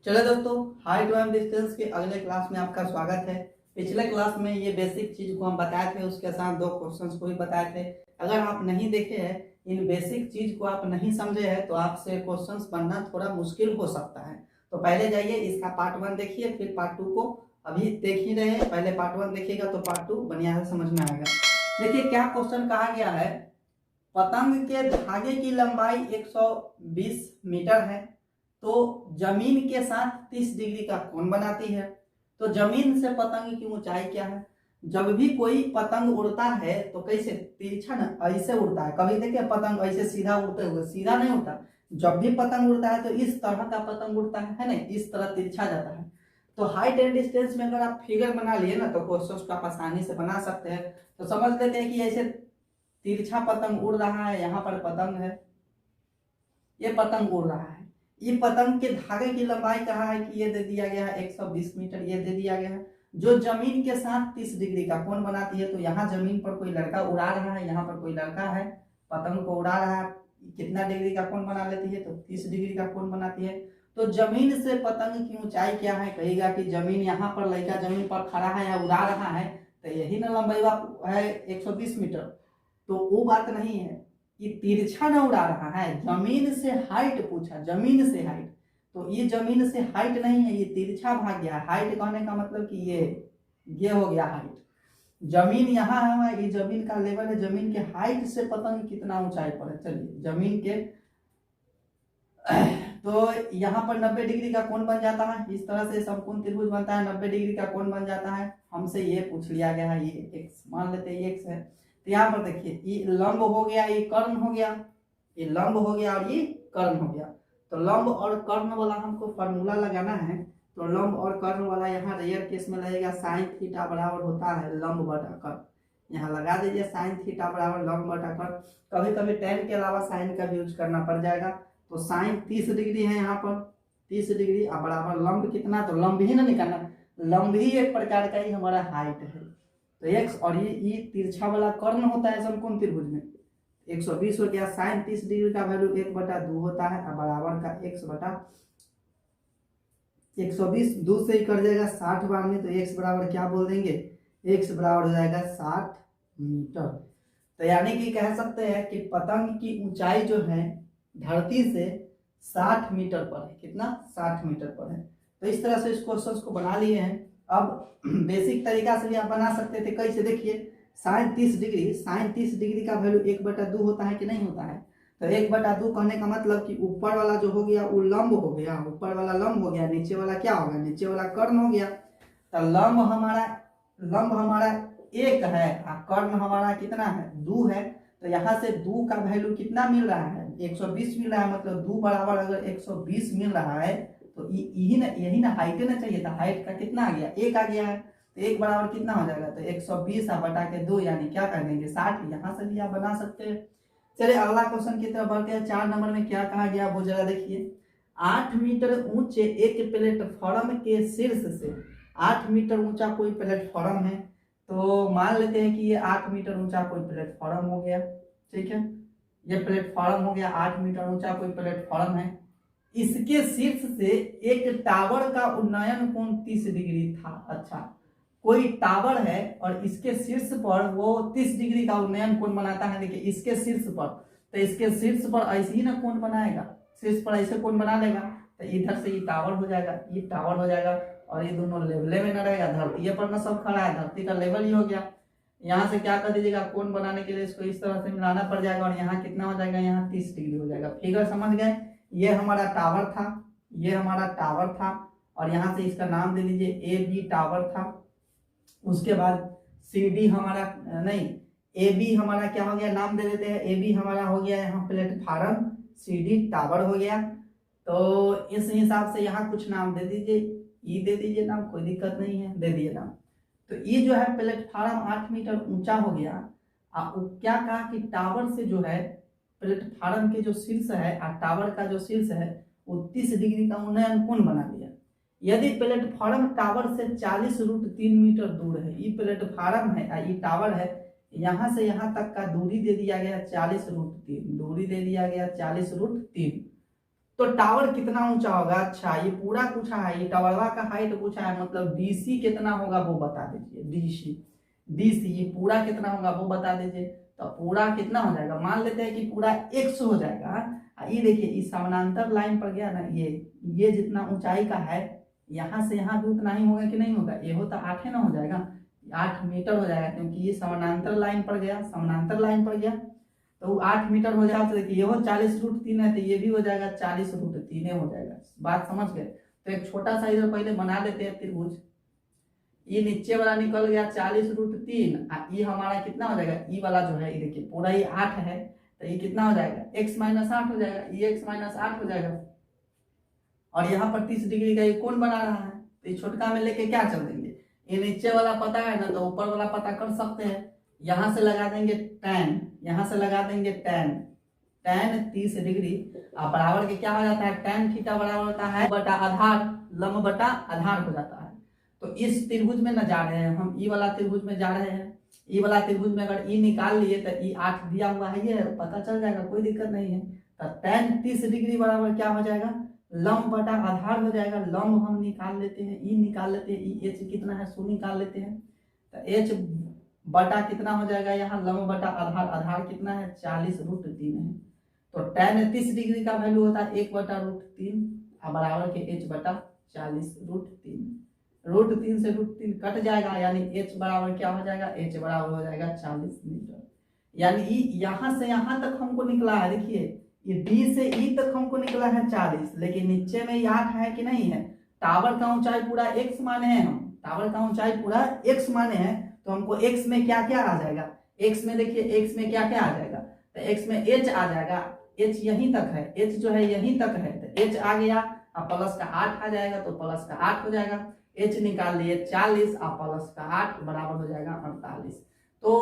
चलो दोस्तों, हाइट एवं डिस्टेंस के अगले क्लास में आपका स्वागत है। पिछले क्लास में ये बेसिक चीज को हम बताए थे, उसके साथ दो क्वेश्चंस को भी बताए थे। अगर आप नहीं देखे हैं, इन बेसिक चीज को आप नहीं समझे हैं, तो आपसे क्वेश्चंस बनना थोड़ा मुश्किल हो सकता है। तो पहले जाइए इसका पार्ट 1 देखिए, फिर पार्ट 2 को अभी देख ही रहे हैं। पहले पार्ट 1 देखिएगा तो पार्ट 2 बढ़िया से समझ में आएगा। देखिए क्या क्वेश्चन कहा गया है। पतंग के धागे की लंबाई 120 मीटर है, तो जमीन के साथ 30 डिग्री का कोण बनाती है। तो जमीन से पतंग की ऊंचाई क्या है। जब भी कोई पतंग उड़ता है तो कैसे तिरछा ना ऐसे उड़ता है। कभी देखिए पतंग ऐसे सीधा उड़ते हुए, सीधा नहीं उड़ता। जब भी पतंग उड़ता है तो इस तरह का पतंग उड़ता है ना, इस तरह तिरछा जाता है। तो हाइट एंड डिस्टेंस में अगर आप फिगर बना लिए ना, तो क्वेश्चन को आप आसानी से बना सकते हैं। तो समझ लेते हैं कि ऐसे तिरछा पतंग उड़ रहा है, यहाँ पर पतंग है, ये पतंग उड़ रहा है। ये पतंग के धागे की लंबाई कहा है कि ये दे दिया गया है 120 मीटर, ये दे दिया गया है, जो जमीन के साथ 30 डिग्री का कोण बनाती है। तो यहाँ जमीन पर कोई लड़का उड़ा रहा है, यहाँ पर कोई लड़का है पतंग को उड़ा रहा है। कितना डिग्री का कोण बना लेती है, तो 30 डिग्री का कोण बनाती है। तो जमीन से पतंग की ऊंचाई क्या है, कहेगा कि जमीन यहाँ पर लड़का जमीन पर खड़ा है या उड़ा रहा है, तो यही ना लंबाई है 120 मीटर। तो वो बात नहीं है, ये तिरछा न उड़ा रहा है, जमीन से हाइट पूछा, जमीन से हाइट। तो ये जमीन से हाइट नहीं है, ये तिरछा भाग गया। हाइट कहने का मतलब कि ये हो गया हाइट। जमीन यहाँ है, ये जमीन का लेवल है, जमीन के हाइट से पतंग कितना ऊंचाई पर है। चलिए जमीन के तो यहाँ पर 90 डिग्री का कोण बन जाता है। इस तरह से समकोण त्रिभुज बनता है, 90 डिग्री का कोण बन जाता है। हमसे ये पूछ लिया गया है, ये एक्स मान लेते हैं, एक्स है। तो यहाँ पर देखिए ये लंब हो गया, ये कर्ण हो गया, ये लंब हो गया और ये कर्ण हो गया। तो लंब और कर्ण वाला हमको फॉर्मूला लगाना है। तो लंब और कर्ण वाला यहाँ रेयर केस में लगेगा, साइन थीटा बराबर होता है लंब बटा कर्ण। यहाँ लगा दीजिए साइन थीटा बराबर लंब बटा कर्ण। कभी कभी टेन के अलावा साइन का भी यूज करना पड़ जाएगा। तो साइन 30 डिग्री है, यहाँ पर 30 डिग्री बराबर लंब कितना, तो लंब ही ना निकालना, लंब ही एक प्रकार का ही हमारा हाइट है। तो एक्स और ये तिरछा वाला कर्ण होता है समकोण त्रिभुज में। 120 हो गया, साइन 30 डिग्री का वैल्यू 1/2 होता है, बराबर का x बटा 120 2 से ही कर जाएगा 60 बार में। तो x बराबर क्या बोल देंगे, x बराबर हो जाएगा 60 मीटर। तो यानी कि कह सकते हैं कि पतंग की ऊंचाई जो है धरती से 60 मीटर पर है। कितना, 60 मीटर पर है। तो इस तरह से इस क्वेश्चन को बना लिए हैं। अब बेसिक तरीका से भी आप बना सकते थे। कैसे, देखिए साइन 30 डिग्री, साइन 30 डिग्री का वैल्यू 1/2 होता है कि नहीं होता है। तो 1/2 कहने का मतलब कि ऊपर वाला जो हो गया वो लंब हो गया, ऊपर वाला लंब हो गया, नीचे वाला क्या हो गया, नीचे वाला कर्ण हो गया। तो लंब हमारा 1 है और कर्ण हमारा कितना है, 2 है। तो यहाँ से 2 का वैल्यू कितना मिल रहा है, 120 मिल रहा है। मतलब 2 बराबर अगर 120 मिल रहा है तो यही ना हाइट ना चाहिए था। हाइट का कितना आ गया, 1 आ गया है। तो 1 बराबर कितना हो जाएगा, तो 120 बटा के 2 यानी क्या कर देंगे 60। यहाँ से भी आप बना सकते हैं। चलिए अगला क्वेश्चन की तरफ बढ़ते हैं। 4 नंबर में क्या कहा गया वो जरा देखिए। 8 मीटर ऊंचे एक प्लेटफॉर्म के शीर्ष से, 8 मीटर ऊंचा कोई प्लेटफॉर्म है। तो मान लेते हैं कि ये 8 मीटर ऊंचा कोई प्लेटफॉर्म हो गया, ठीक है। ये प्लेटफॉर्म हो गया, 8 मीटर ऊंचा कोई प्लेटफॉर्म है। इसके शीर्ष से एक टावर का उन्नयन कोण 30 डिग्री था। अच्छा, कोई टावर है और इसके शीर्ष पर वो 30 डिग्री का उन्नयन कोण बनाता है। देखिए इसके शीर्ष पर, तो इसके शीर्ष पर ऐसे ही ना कोण बनाएगा, शीर्ष पर ऐसे कोण बना लेगा। तो इधर से ये टावर हो जाएगा, ये टावर हो जाएगा, और ये दोनों लेवले में ना रहेगा, धरती पर ना सब खड़ा है, धरती का लेवल ही हो गया। यहाँ से क्या कर दीजिएगा, कोण बनाने के लिए इसको इस तरह से मिलाना पड़ जाएगा, और यहाँ कितना हो जाएगा, यहाँ 30 डिग्री हो जाएगा। फिगर समझ गए। ये हमारा टावर था, ये हमारा टावर था, और यहाँ से इसका नाम दे दीजिए ए बी टावर था। उसके बाद सी डी हमारा नहीं, ए बी हमारा क्या हो गया, नाम दे देते हैं, ए बी हमारा हो गया यहाँ प्लेटफार्म, सी डी टावर हो गया। तो इस हिसाब से यहाँ कुछ नाम दे दीजिए, ई दे दीजिए नाम, कोई दिक्कत नहीं है, दे दिए नाम। तो ये जो है प्लेटफार्म 8 मीटर ऊंचा हो गया। क्या कहा कि टावर से जो है प्लेटफार्म के जो शीर्ष है और टावर का जो शीर्ष है वो 30 डिग्री का उन्नयन कोण बना लिया। यदि प्लेटफार्म टावर से 40√3 मीटर दूर है, ये प्लेटफार्म है, ये टावर है, यहाँ से यहाँ तक का दूरी दे दिया गया 40√3, दूरी दे दिया गया 40√3। तो टावर कितना ऊंचा होगा। अच्छा ये पूरा पूछा है, ये टावरवा का हाइट पूछा है, मतलब डीसी कितना होगा वो बता दीजिए। डीसी डीसी ये पूरा कितना होगा वो बता दीजिए। तो पूरा कितना हो जाएगा, मान लेते हैं कि पूरा 100 हो जाएगा। ये देखिए इस समानांतर लाइन पर गया ना, ये जितना ऊंचाई का है यहाँ से यहाँ भी उतना ही होगा कि नहीं होगा, ये होता 8 है ना, हो जाएगा 8 मीटर हो जाएगा, क्योंकि ये समानांतर लाइन पर गया, समानांतर लाइन पर गया तो 8 मीटर हो जाएगा। तो देखिए ये हो 40√3 है, तो ये भी हो जाएगा 40√3 हो जाएगा। बात समझ गए। तो एक छोटा सा इधर पहले बना देते हैं त्रिभुज। ये नीचे वाला निकल गया 40√3, ये हमारा कितना हो जाएगा, ई वाला जो है ये देखिए पूरा ये 8 है, तो ये कितना हो जाएगा x-8 हो जाएगा, ये x-8 हो जाएगा। और यहाँ पर 30 डिग्री का ये कोण बना रहा है, तो ये छोटका में लेके क्या चल देंगे, ये नीचे वाला पता है ना, तो ऊपर वाला पता कर सकते हैं। यहाँ से लगा देंगे tan, यहाँ से लगा देंगे tan 30 डिग्री बराबर के क्या हो जाता है, tan थीटा बराबर होता है बटा आधार, लंब बटा आधार हो जाता है। तो इस त्रिभुज में न जा रहे हैं हम, ई वाला त्रिभुज में जा रहे हैं। ई वाला त्रिभुज में अगर ई निकाल लिए तो ई 8 दिया हुआ है, ये पता चल जाएगा, कोई दिक्कत नहीं है। तो tan 30 डिग्री बराबर क्या हो जाएगा, लंब बटा आधार हो जाएगा। लंब हम निकाल लेते हैं, ई निकाल लेते हैं, ई एच कितना है 100 निकाल लेते हैं, तो एच बटा कितना हो जाएगा, यहाँ लंब बटा आधार, आधार कितना है 40√3 है। तो tan 30 डिग्री का वैल्यू होता है 1/√3 बराबर के h बटा 40√3। √3 से √3 कट जाएगा, यानी h बराबर क्या हो जाएगा, h बराबर हो जाएगा 40 मीटर। यानी यहाँ से यहाँ तक हमको निकला है, देखिए ये D से E तक हमको निकला है 40, लेकिन नीचे में 8 है कि नहीं है। टावर का ऊंचाई पूरा x माने हैं हम, टावर का ऊंचाई पूरा x माने हैं, तो हमको x में क्या क्या आ जाएगा, x में देखिए x में क्या क्या आ जाएगा, तो x में h आ जाएगा, h यहीं तक है, h जो है यहीं तक है, तो h आ गया, अब प्लस का 8 आ जाएगा, तो प्लस का 8 हो जाएगा, h निकाल लिए 40 और प्लस का 8 बराबर हो जाएगा 48। तो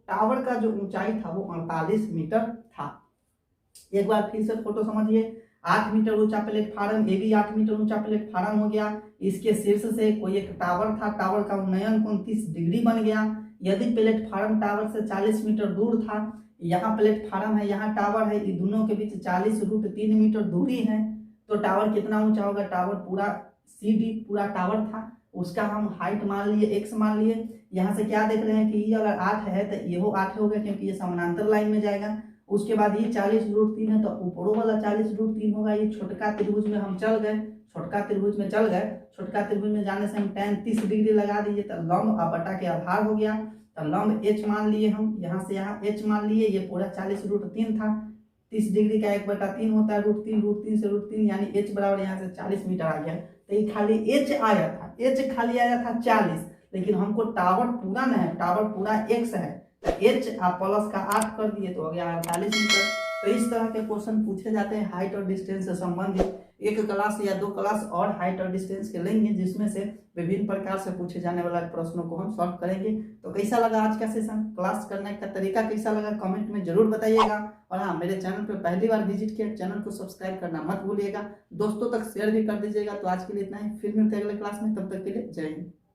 टावर का जो ऊंचाई था वो 48 मीटर था। एक बार फिर से फोटो समझिए। 8 मीटर ऊंचा प्लेटफार्म, ये भी 8 मीटर ऊंचा प्लेटफार्म हो गया। इसके शीर्ष से कोई एक टावर था, टावर का उन्नयन कोण 30 डिग्री बन गया। यदि प्लेटफार्म टावर से 40 मीटर दूर था, यहाँ प्लेटफार्म है, यहाँ टावर है, ये दोनों के बीच 40√3 मीटर दूरी है, तो टावर कितना ऊंचा होगा, टावर पूरा CD पूरा टावर था, उसका हम हाइट मान लिए x मान लिए। यहाँ से क्या देख रहे हैं कि ये अगर 8 है तो ये 8 हो गया, क्योंकि ये समानांतर लाइन में जाएगा। उसके बाद ये 40√3 है, तो ऊपरों वाला 40√3 होगा। ये छोटका त्रिभुज में हम चल गए, छोटका त्रिभुज में चल गए, छोटका त्रिभुज में जाने से हम tan 30 डिग्री लगा दीजिए, तो लंब बटा के आधार हो गया, तो लंब h मान लिए हम, यहाँ से यहाँ h मान लिए। ये पूरा 40√3 था, 30 डिग्री का 1/3 होता है, √3 से √3, यानी h बराबर यहाँ से 40 मीटर आ गया। तो ये खाली h आया था, h खाली आया था 40, लेकिन हमको टावर पूरा नहीं है, टावर पूरा x है, तो h आप प्लस का 8 कर दिए तो हो गया 48 मीटर। तो इस तरह के क्वेश्चन पूछे जाते हैं हाइट और डिस्टेंस से संबंधित। एक क्लास या 2 क्लास और हाइट और डिस्टेंस के लेंगे, जिसमें से विभिन्न प्रकार से पूछे जाने वाला प्रश्नों को हम सॉल्व करेंगे। तो कैसा लगा आज का सेशन, क्लास करने का तरीका कैसा लगा, कमेंट में जरूर बताइएगा। और हाँ, मेरे चैनल पर पहली बार विजिट किया, चैनल को सब्सक्राइब करना मत भूलिएगा, दोस्तों तक शेयर भी कर दीजिएगा। तो आज के लिए इतना ही, फिर मिलते हैं अगले क्लास में, तब तक के लिए जय हिंद।